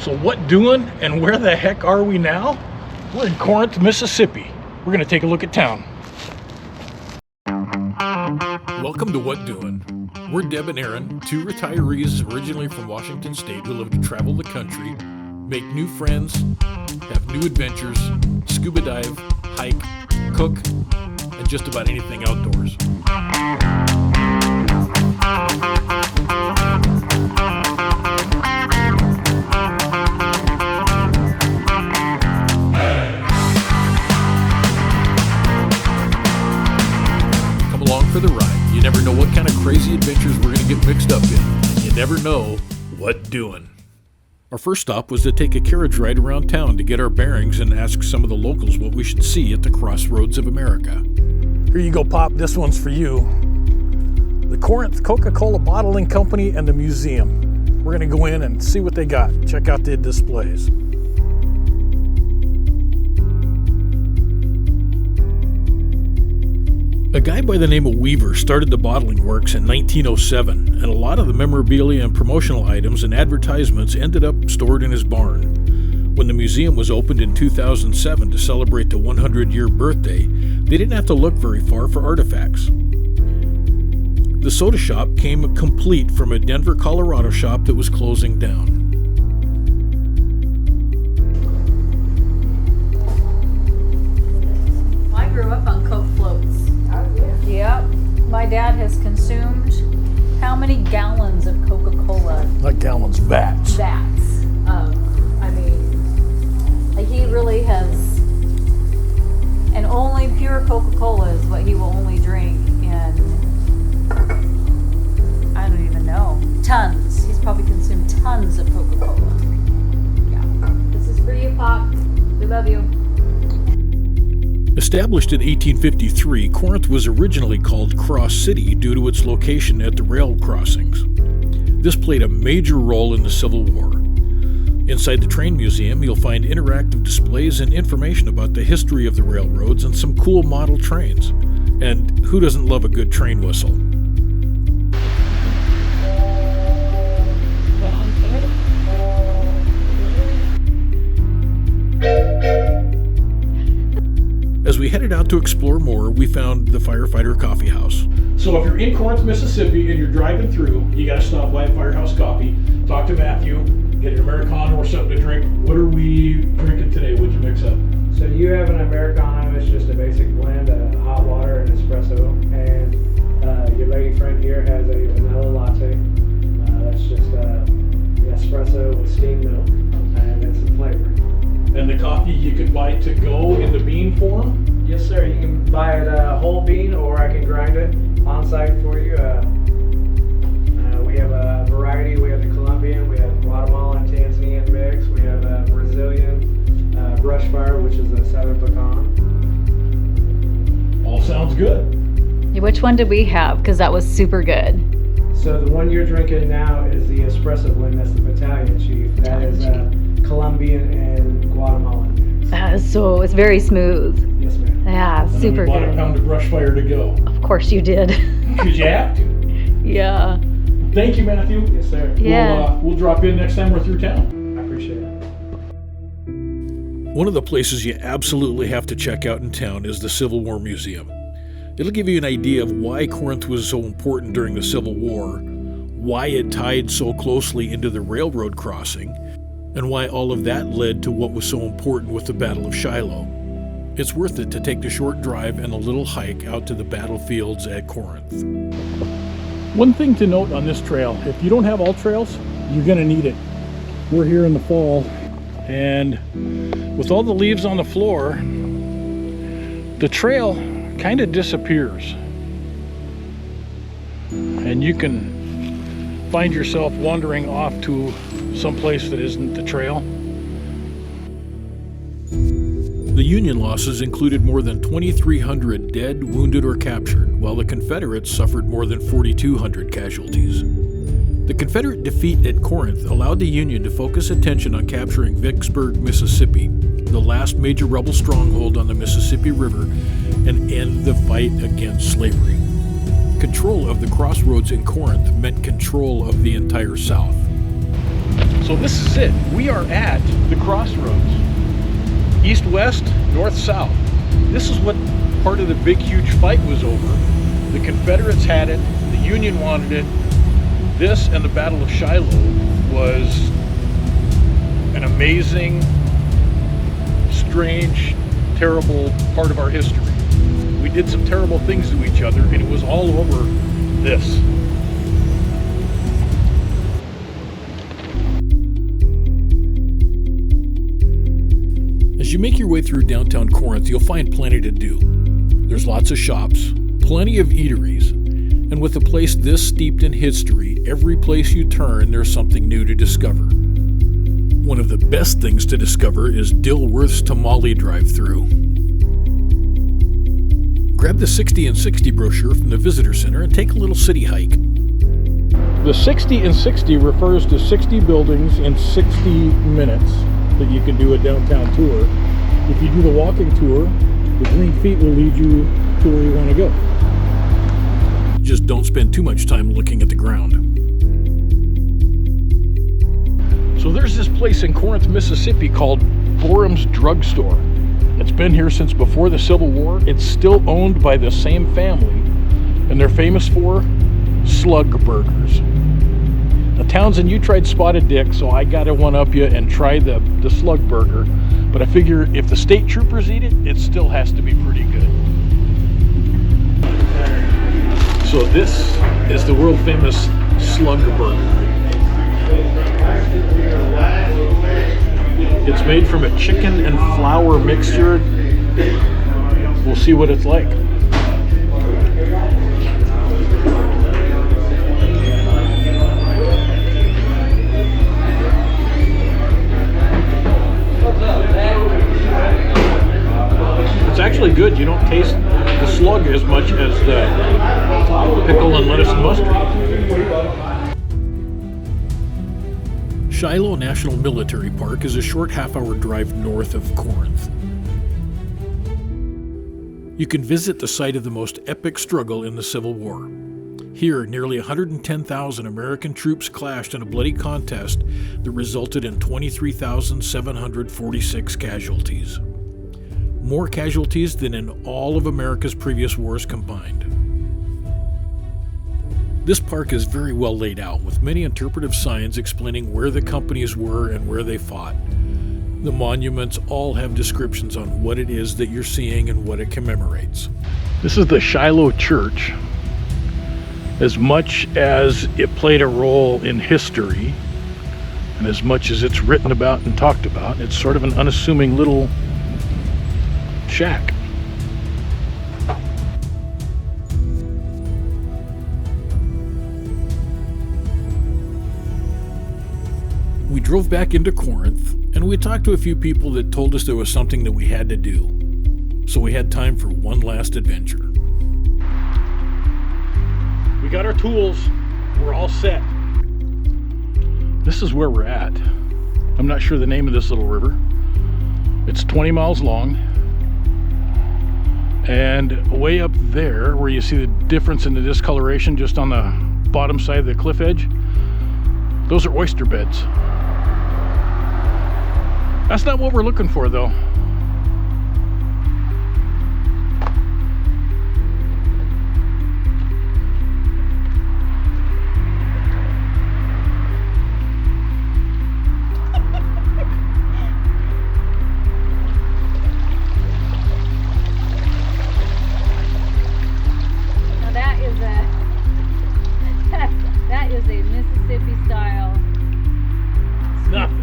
So what doing and where the heck are we now? We're in Corinth, Mississippi. We're gonna take a look at town. Welcome to What Doing. We're Deb and Aaron, two retirees originally from Washington State who love to travel the country, make new friends, have new adventures, scuba dive, hike, cook, and just about anything outdoors. For the ride. You never know what kind of crazy adventures we're going to get mixed up in, and you never know what doing. Our first stop was to take a carriage ride around town to get our bearings and ask some of the locals what we should see at the Crossroads of America. Here you go, Pop. This one's for you. The Corinth Coca-Cola Bottling Company and the museum. We're going to go in and see what they got. Check out the displays. A guy by the name of Weaver started the bottling works in 1907, and a lot of the memorabilia and promotional items and advertisements ended up stored in his barn. When the museum was opened in 2007 to celebrate the 100-year birthday, they didn't have to look very far for artifacts. The soda shop came complete from a Denver, Colorado shop that was closing down. I grew up on Coke floats. Yep. My dad has consumed how many gallons of Coca-Cola? Not gallons, vats. Vats of, like he really has, and only pure Coca-Cola is what he will only drink in, I don't even know, tons. He's probably consumed tons of Coca-Cola. Yeah. This is for you, Pop. We love you. Established in 1853, Corinth was originally called Cross City due to its location at the rail crossings. This played a major role in the Civil War. Inside the train museum, you'll find interactive displays and information about the history of the railroads and some cool model trains. And who doesn't love a good train whistle? As we headed out to explore more, we found the Firefighter Coffee House. So if you're in Corinth, Mississippi, and you're driving through, you got to stop by at Firehouse Coffee, talk to Matthew, get an Americano or something to drink. What are we drinking today? What'd you mix up? So you have an Americano. It's just a basic blend of hot water and espresso. And your lady friend here has a vanilla latte. That's just an espresso with steamed milk and then some flavor. And the coffee you could buy to go in the bean form? Yes, sir. You can buy it whole bean, or I can grind it on site for you. We have a variety. We have the Colombian, we have Guatemalan, Tanzanian mix, we have a Brazilian brush fire, which is a southern pecan. All sounds good. Which one did we have? Because that was super good. So the one you're drinking now is the espresso blend. That's the Battalion Chief. That is Colombian and Guatemalan. So it's very smooth. Yes, ma'am. Yeah, And super then we bought a good. pound of brush fire to go. Of course you did. Because you have to. Yeah. Thank you, Matthew. Yes, sir. Yeah. We'll drop in next time we're through town. I appreciate it. One of the places you absolutely have to check out in town is the Civil War Museum. It'll give you an idea of why Corinth was so important during the Civil War, why it tied so closely into the railroad crossing, and why all of that led to what was so important with the Battle of Shiloh. It's worth it to take the short drive and a little hike out to the battlefields at Corinth. One thing to note on this trail, if you don't have all trails, you're going to need it. We're here in the fall, and with all the leaves on the floor, the trail kind of disappears. And you can find yourself wandering off to some place that isn't the trail. The Union losses included more than 2,300 dead, wounded, or captured, while the Confederates suffered more than 4,200 casualties. The Confederate defeat at Corinth allowed the Union to focus attention on capturing Vicksburg, Mississippi, the last major rebel stronghold on the Mississippi River, and end the fight against slavery. Control of the crossroads in Corinth meant control of the entire South. So this is it. We are at the Crossroads. East-west, north-south. This is what part of the big, huge fight was over. The Confederates had it. The Union wanted it. This and the Battle of Shiloh was an amazing, strange, terrible part of our history. We did some terrible things to each other, and it was all over this. As you make your way through downtown Corinth, you'll find plenty to do. There's lots of shops, plenty of eateries, and with a place this steeped in history, every place you turn, there's something new to discover. One of the best things to discover is Dilworth's Tamale drive-thru. Grab the 60 and 60 brochure from the Visitor Center and take a little city hike. The 60 and 60 refers to 60 buildings in 60 minutes that you can do a downtown tour. If you do the walking tour, the green feet will lead you to where you want to go. Just don't spend too much time looking at the ground. So there's this place in Corinth, Mississippi called Gorham's Drug Store. It's been here since before the Civil War. It's still owned by the same family, and they're famous for slug burgers. Now, Townsend, you tried Spotted Dick, so I gotta one-up you and try the slug burger. But I figure if the state troopers eat it, it still has to be pretty good. So this is the world-famous slug burger. It's made from a chicken and flour mixture. We'll see what it's like. It's actually good. You don't taste the slug as much as the pickle and lettuce and mustard. Shiloh National Military Park is a short half-hour drive north of Corinth. You can visit the site of the most epic struggle in the Civil War. Here, nearly 110,000 American troops clashed in a bloody contest that resulted in 23,746 casualties. More casualties than in all of America's previous wars combined. This park is very well laid out, with many interpretive signs explaining where the companies were and where they fought. The monuments all have descriptions on what it is that you're seeing and what it commemorates. This is the Shiloh Church. As much as it played a role in history, and as much as it's written about and talked about, it's sort of an unassuming little shack. We drove back into Corinth, and we talked to a few people that told us there was something that we had to do. So we had time for one last adventure. We got our tools. We're all set. This is where we're at. I'm not sure the name of this little river. It's 20 miles long. And way up there, where you see the difference in the discoloration just on the bottom side of the cliff edge, those are oyster beds. That's not what we're looking for, though. Now that is a Mississippi style. It's nothing.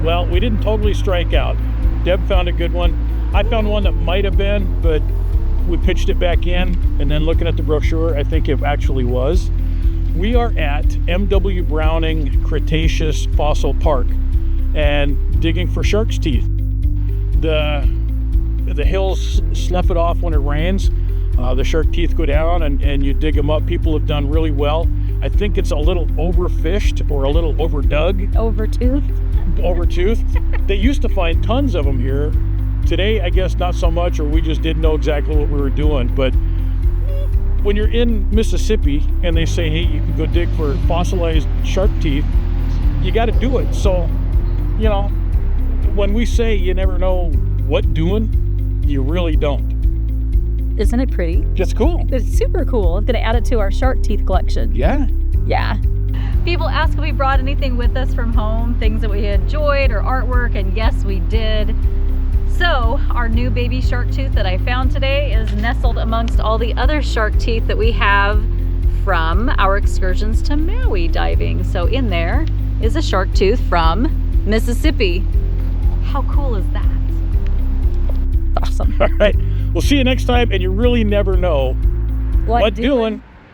Well, we didn't totally strike out. Deb found a good one. I found one that might have been, but we pitched it back in, and then looking at the brochure, I think it actually was. We are at M.W. Browning Cretaceous Fossil Park. and digging for shark's teeth. The hills slough it off when it rains. The shark teeth go down and you dig them up. People have done really well. I think it's a little overfished or a little overdug. Overtoothed. They used to find tons of them here. Today, I guess not so much, or we just didn't know exactly what we were doing. But when you're in Mississippi and they say, hey, you can go dig for fossilized shark teeth, you got to do it. So, you know, when we say you never know what doing, you really don't. Isn't it pretty? Just cool. It's super cool. I'm going to add it to our shark teeth collection. Yeah. Yeah. People ask if we brought anything with us from home, things that we enjoyed or artwork, and yes, we did. So our new baby shark tooth that I found today is nestled amongst all the other shark teeth that we have from our excursions to Maui diving. So in there is a shark tooth from Mississippi. How cool is that? Awesome. All right. We'll see you next time, and you really never know what doing.